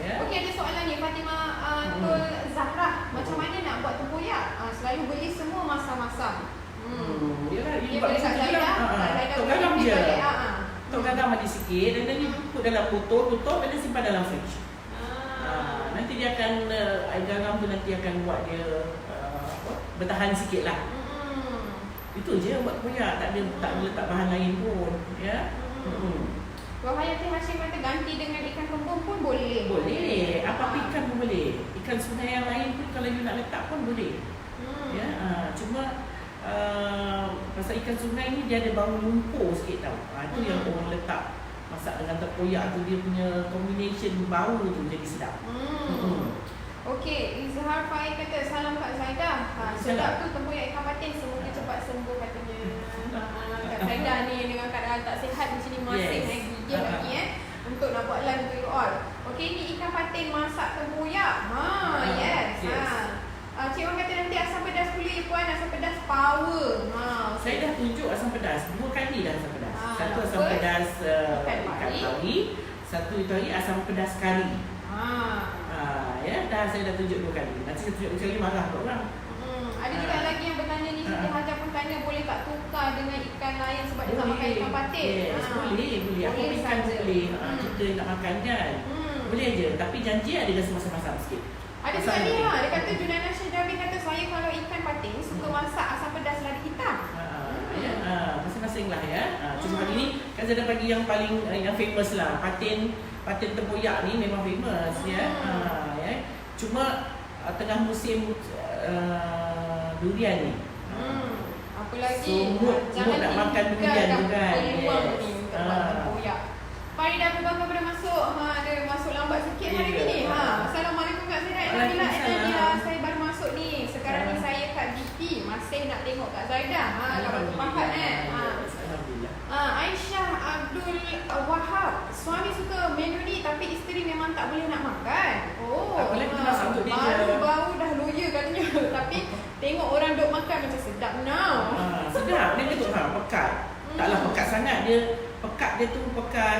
Okey, ada soalan ni Fatimah Tul Zahra, macam mana nak buat tempoyak? Selalu beli semua masam-masam. Yalah, dia boleh kat Zaidah, tok garam je. Tok garam ada sikit dan then put dalam botol, tutup dan simpan dalam fridge. Nanti dia akan air garam tu nanti akan buat dia bertahan sikit lah. Itu je buat tempoyak, tak ada letak bahan lain pun ya. Wahayati Hashim kata ganti dengan ikan kembung pun boleh. Boleh, apa ikan pun boleh. Ikan sungai yang lain pun kalau you nak letak pun boleh. Ya, cuma pasal ikan sungai ni dia ada bau lumpur sikit tau. Itu yang orang letak masak dengan tempoyak tu, dia punya combination bau tu jadi sedap. Okey, Izhar Faik kata salam Kak Zaidah. Sedap tu tempoyak ikan patin, semoga cepat sembuh katanya. Kak Zaidah ni dengan keadaan tak sihat macam ni masih gigit lagi untuk nak buat live untuk you all. Okey, ni ikan patin masak tempoyak. Yes. Cik Wan kata nanti asam pedas kulit puan, asam pedas power. Saya dah tunjuk asam pedas 2 kali dah asam pedas. Satu asam pedas ikan pari, Satu itu lagi asam pedas kari. Ya, saya dah tunjuk 2 kali. Nanti saya tunjuk 2 kali marah kat orang. Ada juga lagi yang bertanya ni, Siti Haja pun tanya boleh tak tukar dengan ikan lain sebab dia tak makan ikan patin. Yes, boleh. Apa ikan boleh. Kita nak makan kan. Boleh je, tapi janji ada rasa masam-masam sikit. Ada sekali dia kata Junana Syajabi kata saya kalau ikan patin suka masak asam pedas lada hitam. Masing-masing lah ya. Cuma hari ni Kak Zaida bagi yang paling yang famous lah. Patin tempoyak ni memang famous ya. Cuma tengah musim durian ni. Apa lagi? So, jangan nak makan durian juga. Peluang ni untuk buat tempoyak. Farida Abu Bakar pada masuk. Dia masuk lambat sikit hari ni. Assalamualaikum Kak Zaida. Alhamdulillah. Saya baru masuk ni. Sekarang ni saya kat GP. Masih nak tengok Kak Zaida. Kalau berpakat Alhamdulillah. Aisyah Abdul Wahab. Suami suka menu ni tapi isteri memang tak boleh nak makan. Apalagi kita masak untuk dia. Baru dah loya katanya. Tapi tengok orang duk makan macam sedap now. Sedap. Dia betul pekat. Taklah pekat sangat dia. Pekat dia tu pekat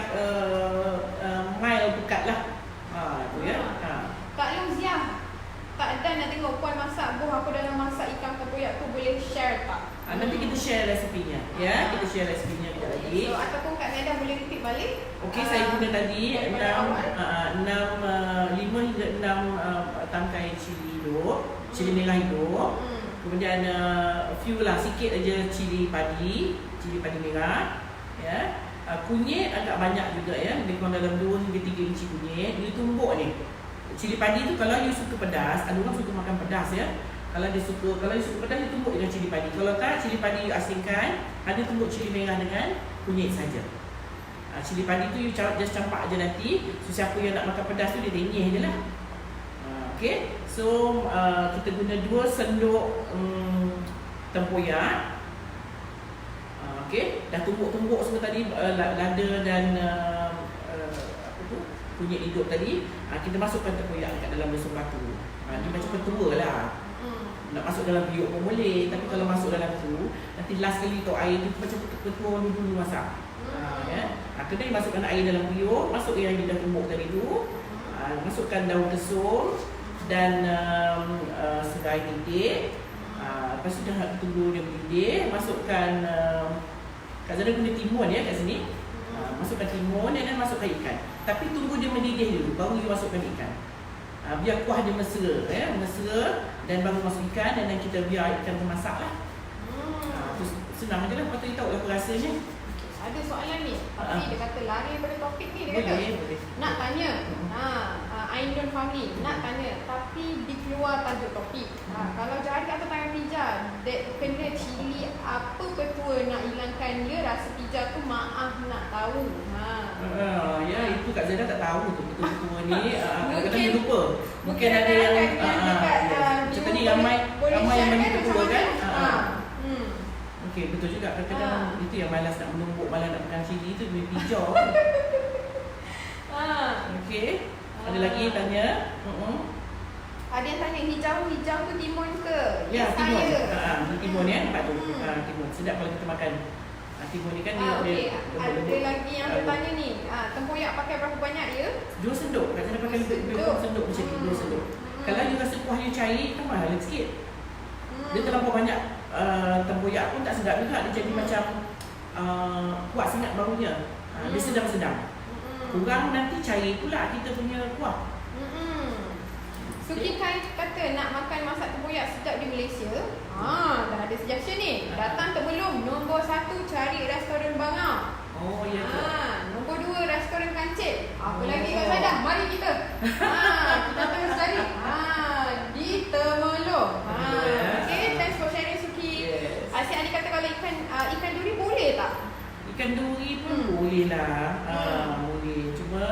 mild pekat lah. Tu ya. Kak Luziah. Tak ada nak tengok puan masak buah apa dalam masak ikan tempoyak tu, boleh share tak? Nanti kita share resepinya. Ya, kita share resepinya kita lagi. So ataupun Kak Zaida boleh repeat balik. Okey, saya guna tadi 5 hingga 6 tangkai cili hidup, cili merah hidup. Kemudian few lah, sikit aja cili padi merah. Ya. Kunyit agak banyak juga ya, lebih kurang dalam 2 hingga 3 inci kunyit. Dia tumbuk ni. Cili padi tu kalau you suka pedas, ada orang suka makan pedas ya. Kalau you suka pedas, dia tumbuk dengan cili padi. Kalau tak, cili padi you asingkan, ada tumbuk cili merah dengan kunyit saja. Cili padi tu you just campak aja nanti. So siapa yang nak makan pedas tu dia tenyih je lah. Okay, so kita guna 2 sendok tempoyak. Okay, dah tumbuk-tumbuk semua tadi, lada dan kunyit hidup tadi. Kita masukkan tempoyak kat dalam besar batu. Dia macam ketua lah. Nak masuk dalam biuk pun boleh, tapi kalau masuk dalam tu, nanti last kali tu air tu macam ketua dulu masak. Kena masukkan air dalam biuk, masuk yang dah tumbuk tadi tu. Masukkan daun kesum dan serai titik. Lepas tu dah tunggu dia mendidih, masukkan Kak Zaida guna timun ya kat sini. Masukkan timun dan masukkan ikan. Tapi tunggu dia mendidih dulu baru you masukkan ikan. Biar kuah dia mesra ya, mesra dan baru masuk ikan dan kita biar ikan termasaklah. Senang aje lah, patut you tahu lah apa rasanya. Ada soalan ni, tapi dia kata lari daripada topik ni, dia boleh. Nak tanya. Ainun Family nak tanya tapi dikeluar tajuk topik. Kalau jari atau tangan pija kena cili apa petua nak hilangkan dia rasa pija tu, maaf nak tahu. Ya itu Kak Zaida tak tahu tu betul-betul ni. Kadang-kadang dia lupa. Mungkin ada yang macam tadi ramai yang bagi petua kan. Okey, betul juga. Kadang-kadang itu yang malas nak menumbuk, malas nak makan cili tu dia pija. Okey. Ada lagi tanya? Ada yang tanya hijau tu timun ke? Ya, timun. Timun ya, nampak tu. Hmm. Timun. Sedap kalau kita makan. Timun ni kan dia okay. Ada lagi yang bertanya ni. Tempoyak pakai berapa banyak ya? 2 sendok. Kata pakai lebih 2 sendok macam ni, 2 sendok. Kalau you rasa kuah you cair, tambah lagi sikit. Dia terlampau banyak tempoyak pun tak sedap juga. Dia jadi macam kuat sangat baunya. Dia sedang-sedang. Kurang nanti cair pula kita punya kuah. Suki Kai kata nak makan masak tempoyak sedap di Malaysia. Dah ada suggestion ni. Datang terbelum. Nombor 1 cari restoran Bangau. Oh ya. Nombor 2 restoran Kancil. Apa lagi Kak Zaida? Mari kita. Kita terus cari. Di Temelung. Okay, thanks for sharing Suki. Yes. Asyik Adi kata kalau ikan duri boleh tak? Ikan duri pun boleh lah. Boleh. Cuma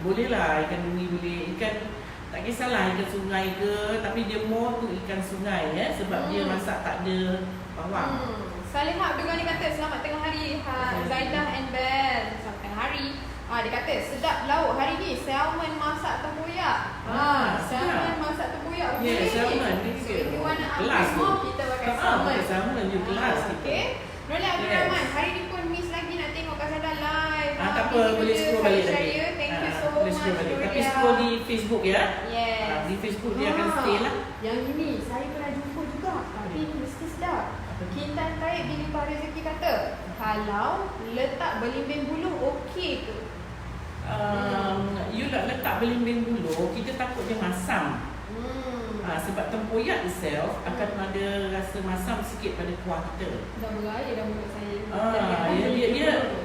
boleh lah ikan duri boleh. Ikan tak kisahlah ikan sungai ke, tapi dia more tu ikan sungai ya, sebab dia masak tak ada bawang. Salihah Abdul Ghani kata selamat tengah hari Zaidah and Ben. Selamat tengah hari. Dia kata sedap lauk hari ni salmon masak tempoyak. Salmon masak tempoyak. Ya, salmon ni kelas tu. Kita pakai salmon. Salmon je kelas kita. Okey. Nolai Abdul Rahman, hari ni pun miss lagi nak tengok Kak Zaida live. Tak apa, boleh scroll balik lagi. Facebook ya. Yes. Di Facebook dia akan stay lah. Yang ini saya pernah jumpa juga. Tapi ini mesti sedap. Kintan Taib di Limpah Rezeki kata, kalau letak belimbing buluh okey ke? You nak letak belimbing buluh, kita takut dia masam. Sebab tempoyak itself akan ada rasa masam sikit pada kuah kita. Dah beraya dah mulut saya.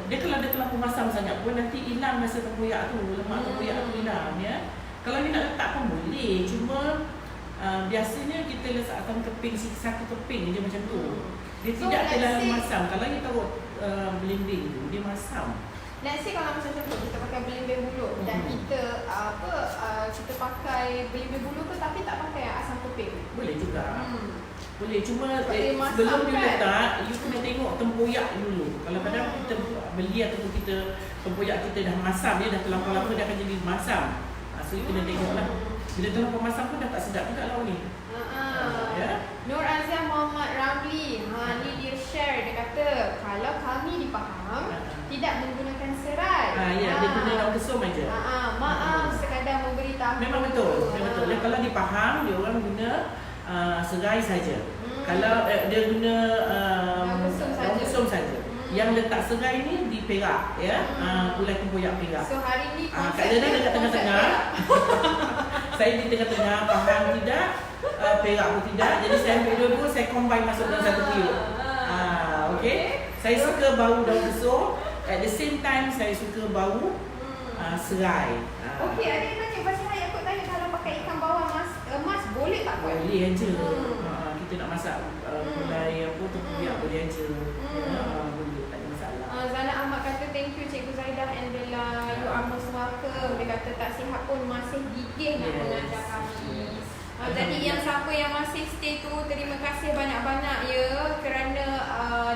Dia kalau ada terlalu masam sangat pun nanti hilang rasa tempoyak tu, lemak tempoyak tu hilang ya. Kalau you nak letak pun boleh, cuma biasanya kita letakkan keping, satu keping je macam tu. Dia tidak terlalu masam. Kalau you taruh belimbing tu, dia masam. Let's say kalau macam contoh kita pakai belimbing buluh dan kita kita pakai belimbing buluh tu tapi tak pakai asam keping. Boleh juga. Boleh, cuma masam sebelum you kan? letak, you kena tengok tempoyak dulu. Kalau kadang kita beli ataupun kita tempoyak kita dah masam, dia dah terlampau lama dia akan jadi masam. So you kena tengok lah. Bila terlampau masam pun dah tak sedap juga lauk ni. Ya. Nur Azia Muhammad Ramli, ni dia share, dia kata kalau kami di Pahang tidak menggunakan serai. Ya, dia guna daun kesum aja. Maaf sekadar memberitahu. Memang betul. Dan kalau di Pahang dia orang guna serai saja. Kalau dia guna daun kesum saja. Yang letak serai ni di Perak ya. Gulai tempoyak Perak. So hari ni Kak Zana dekat tengah-tengah. Saya di tengah-tengah, Pahang tidak, Perak pun tidak. Jadi saya ambil dua-dua, saya combine masuk dalam satu periuk. Okay. Saya suka bau daun kesum. At the same time saya suka bau serai. Okey, ada yang tanya pasal saya aku tanya kalau pakai ikan bawang emas boleh tak buat? Boleh aja. Kita nak masak gulai apa tempoyak boleh aja. Boleh, tak ada masalah. Zana Ahmad kata thank you Cikgu Zaidah and Bella. You are most welcome. Dia kata tak sihat pun masih gigih nak mengajar kami. Jadi yang siapa yang masih stay tu, terima kasih banyak-banyak ya kerana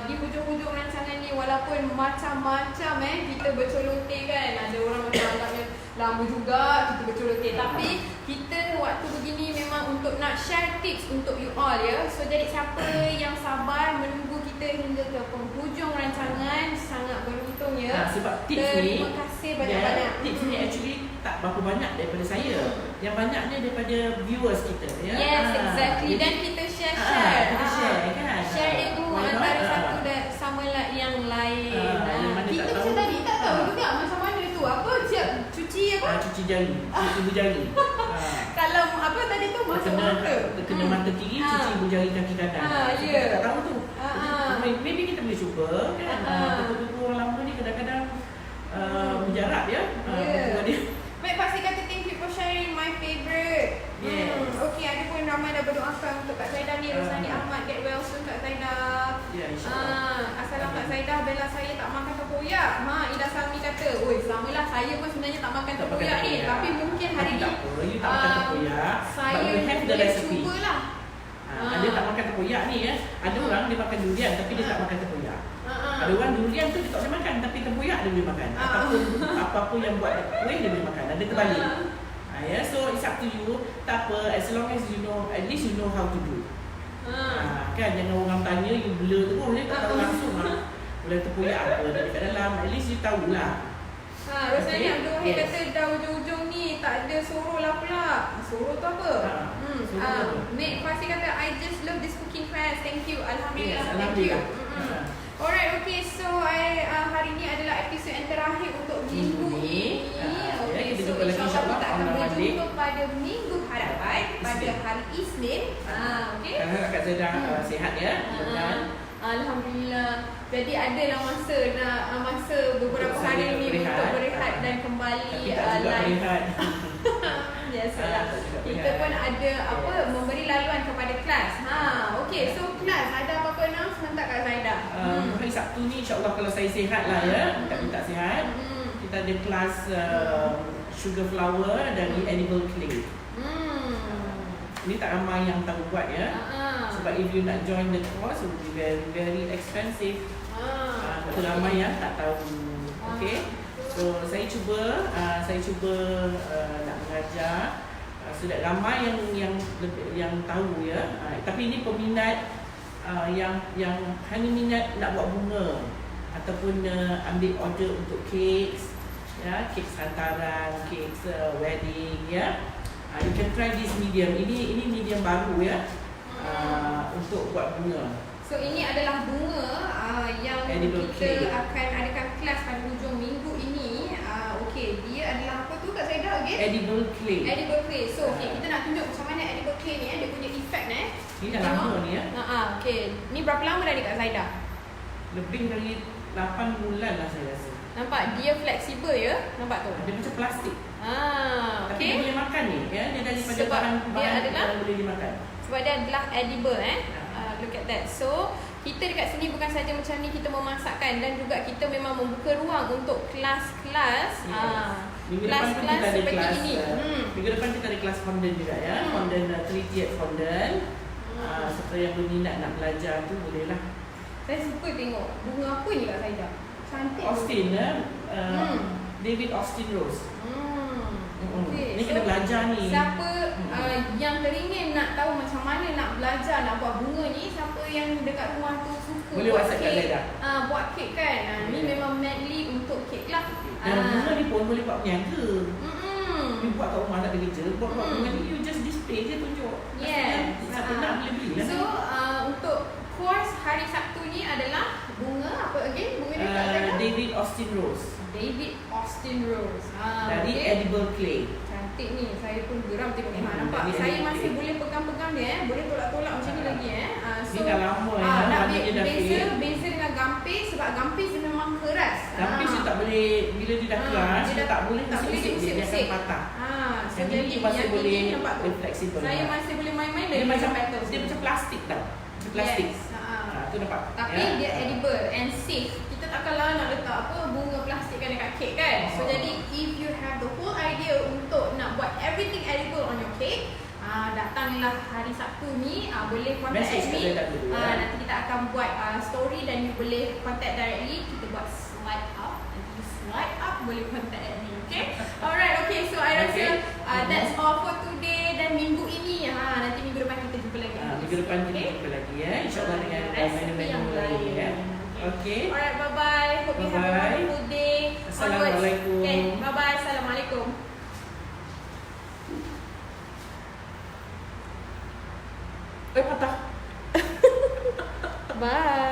di hujung-hujung rancangan ni walaupun macam-macam kita bercoloteh kan. Ada orang macam anggapnya lama juga kita bercoloteh, tapi kita waktu begini memang untuk nak share tips untuk you all ya. So jadi siapa yang sabar menunggu kita hingga ke penghujung rancangan sangat beruntung ya. Sebab tips ni, terima kasih banyak-banyak. Tips ni actually tak berapa banyak daripada saya. Yang banyaknya daripada viewers kita ya. Yes, exactly. Dan kita share. Kita share kan. Share ilmu antara satu dan sama yang lain. Kita macam tadi tak tahu juga macam mana tu. Apa cuci apa? Cuci jari, ibu jari. Kalau apa tadi tu masuk mata. Kena mata kiri, cuci ibu jari kaki kanan. Ya. Tak tahu tu. Maybe kita boleh cuba kan. Betul-betul orang lama ni kadang-kadang menjarap ya. Baik, pasti kata thank you for sharing my favourite. Okay, ada pun ramai dah berdoakan untuk Kak Zaidah ni. Rosani Ahmad, get well soon Kak Zaidah. Ya, insyaAllah. Assalam Kak Zaidah, Bella saya tak makan tempoyak. Ida Salmi kata, oi samalah saya pun sebenarnya tak makan tempoyak ni. Tapi mungkin hari ni tak makan tempoyak, saya boleh cubalah. Dia tak makan tempoyak ni ya. Ada orang dia makan durian tapi dia tak makan tempoyak. Ada orang durian tu dia tak boleh makan tapi tempoyak dia boleh makan. Ataupun apa-apa yang buat kuih dia boleh makan. Ada terbalik. Ya, so it's up to you. Tak apa, as long as you know, at least you know how to do. Kan jangan orang tanya you blur terus, dia tak tahu langsung boleh tempoyak apa dia dekat dalam. At least you tahulah. Rosani Abdul Wahid kata dah ujung-ujung ni tak ada suruh lah pula. Suruh tu apa? Mek Fasi kata I just love this cooking class. Thank you. Alhamdulillah. Yes, Thank you. Alright, okay, so hari ni adalah episod yang terakhir untuk minggu ini. Okay, so insyaAllah kita akan berjumpa pada minggu hadapan pada hari Isnin. Okay. Harap Kak Zaidah sihat ya. Alhamdulillah. Jadi adalah masa beberapa hari ni untuk berehat dan kembali live. Biasalah. Kita pun ada memberi laluan kepada kelas. Okay, so kelas ada apa-apa announcement tak Kak Zaidah? Hari Sabtu ni insyaAllah kalau saya sihat lah ya. Minta sihat. Kita ada kelas sugar flower dan edible clay. Ini tak ramai yang tahu buat ya. Sebab if you nak join the course it will be very very expensive. Betul ramai yang tak tahu. Okay. So saya cuba nak mengajar sudah ramai yang tahu ya. Tapi ini peminat yang hanya minat nak buat bunga ataupun ambil order untuk cakes Ya, kek hantaran, kek wedding ya. You can try this medium. Ini medium baru ya. Untuk buat bunga. So ini adalah bunga yang Edible kita clay. akan adakan kelas pada hujung minggu ini. Okey, dia adalah apa tu Kak Zaida? Okay? Edible clay. Edible clay. So okay, kita nak tunjuk macam mana edible clay ni dia punya efek Ini dah lama ni ya. Okey, ni berapa lama dah ni Kak Zaida? Lebih dari 8 bulan lah saya rasa. Nampak dia fleksibel ya? Nampak tu? Dia macam plastik. Tapi okey. dia boleh makan ni ya. Dia daripada Sebab dia adalah yang boleh dimakan. Sebab dia adalah edible look at that. So kita dekat sini bukan saja macam ni kita memasakkan dan juga kita memang membuka ruang untuk kelas-kelas Minggu depan pun kelas-kelas kita ada seperti kelas ini. Minggu depan kita ada kelas fondant juga ya. Fondant 3-tiered fondant. Siapa yang berminat nak belajar tu bolehlah. Saya suka tengok bunga apa ni Kak Zaida. Cantik. Austin ya. David Austin Rose. Okay. Ni kena belajar ni. Siapa yang teringin nak tahu macam mana nak belajar nak buat bunga ni, siapa yang dekat rumah tu suka Boleh buat WhatsApp kat kek, Zaida. buat kek kan. Ni memang madly untuk kek lah. Dan bunga ni pun boleh buat berniaga. You buat kat rumah tak ada kerja, buat bunga ni you just display je tunjuk. Yes. Siapa nak boleh beli lah. So untuk course hari Sabtu ni adalah bunga apa again? Bunga dia Kak Zaida? David Austin Rose. David Austin Rose. Dari okay. Edible Clay. Cantik ni. Saya pun geram tengok ni. Nampak? Dari Saya Edible masih Clay. boleh pegang-pegang dia boleh tolak-tolak macam ni lagi Ni dah lama dia dah beza dengan gampis sebab gampis dia memang keras. Gampis dia tak boleh, bila dia dah keras, dia tak boleh usik-usik. dia akan patah. So Yang jadi ini masih yang boleh ini nampak tu. fleksibel. Saya masih boleh main-main Dia dengan macam metal. dia macam plastik tau. Macam plastik. Yes. Tu nampak. Tapi dia edible and safe. Kita takkanlah nak letak bunga plastik kan dekat kek kan. So jadi if you have the whole idea untuk nak buat everything edible on your cake, datanglah hari Sabtu ni, boleh contact Message me. Nanti kita akan buat story dan you boleh contact directly. Kita buat slide up. Nanti slide up boleh contact me. Okay? Alright, okay. So I rasa that's all for today dan minggu ini. Nanti minggu depan kita jumpa lagi. Minggu depan kita jumpa lagi ya. InsyaAllah dengan menu-menu lain ya. Okay. Alright, bye-bye. Hope you have a wonderful day. Assalamualaikum. Okay, bye-bye. Assalamualaikum. Patah. Bye.